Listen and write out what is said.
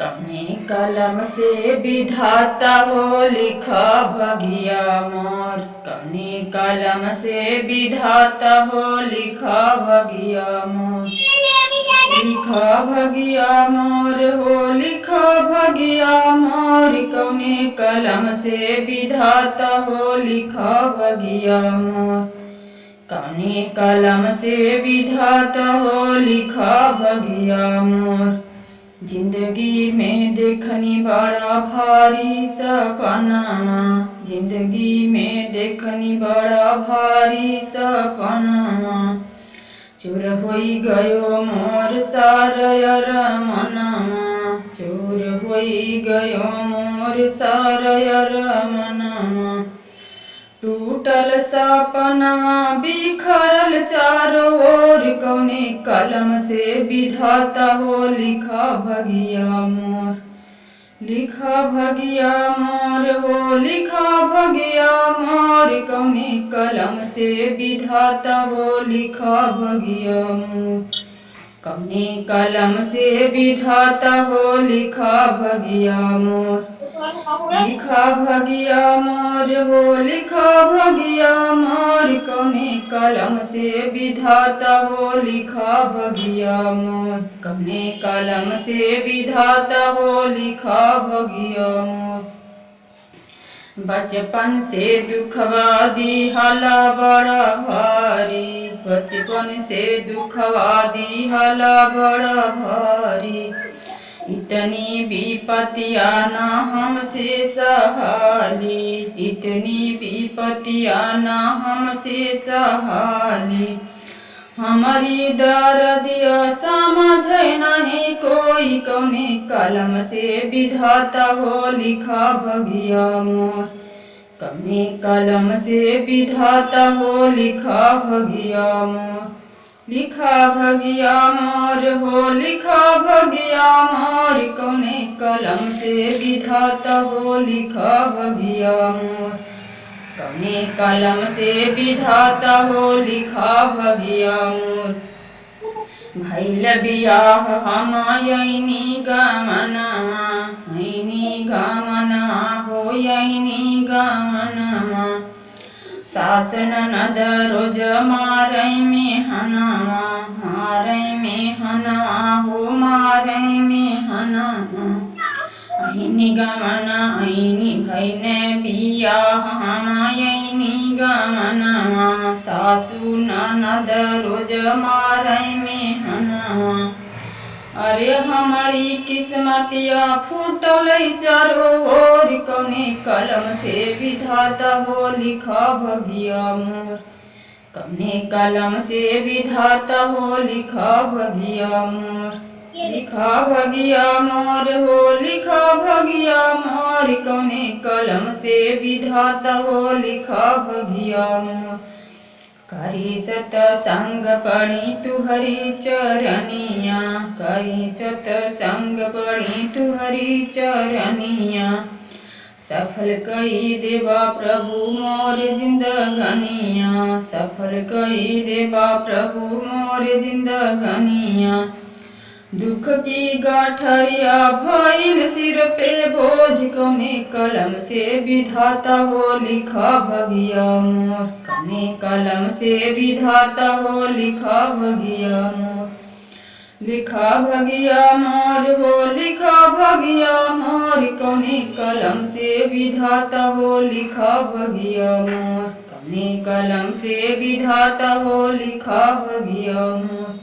कौने कलम से विधाता हो लिखा भगिया मोर। कौने कलम से विधाता हो लिखा भगिया मोर। लिखा भगिया मोर हो लिखा भगिया मोर। कौने कलम से विधाता हो लिखा भगिया मोर। कौने कलम से विधाता हो लिखा भगिया मोर। जिंदगी में देखनी बड़ा भारी सपना। जिंदगी में देखनी बड़ा भारी सपना। चूर होई गयो मोर सारयर मनमा। चूर होई गयो मोर सारयर मनमा। टूटल सपनवा बिखरल चारों ओर। कौने कलम से विधाता हो लिखा भगिया मोर। लिखा भगिया मोर हो लिखा भगिया मोर। कौने कलम से विधाता हो लिखा भगिया मोर। कौने कलम से विधाता हो लिखा भगिया मोर। लिखा भगिया मोर हो लिखा भगिया मोर। कौने कलम से विधाता हो लिखा भगिया मोर। कौने कलम से विधाता हो लिखा भगिया मोर। बचपन से दुखवा दिहला बड़ा भारी। बचपन से दुखवा दिहला बड़ा भारी। इतनी विपत्तियाँ न हमसे सहाली। इतनी विपत्तियाँ न हमसे सहाली। हमारी दर्दिया समझ नहीं कोई। कौने कलम से विधाता हो लिखा भगिया मोर। कौने कलम से विधाता हो लिखा भगिया मोर। लिखा भगिया मोर हो लिखा भगिया मोर। कौने कलम से विधाता हो लिखा भगिया मोर। कौने कलम से विधाता हो लिखा भगिया मोर। भइल बियाह हम यैनी गमनवा। यैनी गमनवा हो यैनी गमनवा। सास ननद रोज मारै में हनवा। मारै में हनवा हो मारै में हनवा। ऐनी गमना ऐनी भैने बियाह हम ऐनी गमनवा। सासु ननद रोज मारै में हनवा। अरे हमारी किस्मतिया फूटल चारों ओर। कौने कलम से विधाता हो लिखा भगिया मोर। कौने कलम से विधाता हो लिखा भगिया मोर। लिखा भगिया मोर हो लिखा भगिया मोर। कौने कलम से विधाता हो लिखा भगिया मोर। करी सतसंग पढ़ी तुहरी चरनिया। करी सतसंग पढ़ी तुहरी चरनिया। सफल कई देवा प्रभु मोर जिंदगनिया। सफल कई देवा प्रभु मोर जिंदगनिया। दुख की गाठरिया भइल सिर पे बोझ। कौने कलम से विधाता हो लिखा भगिया मोर। कौने कलम से विधाता हो लिखा भगिया मोर। लिखा भगिया मोर हो लिखा भगिया मोर। कौने कलम से विधाता हो लिखा भगिया मोर। कौने कलम से विधाता हो लिखा भगिया मोर।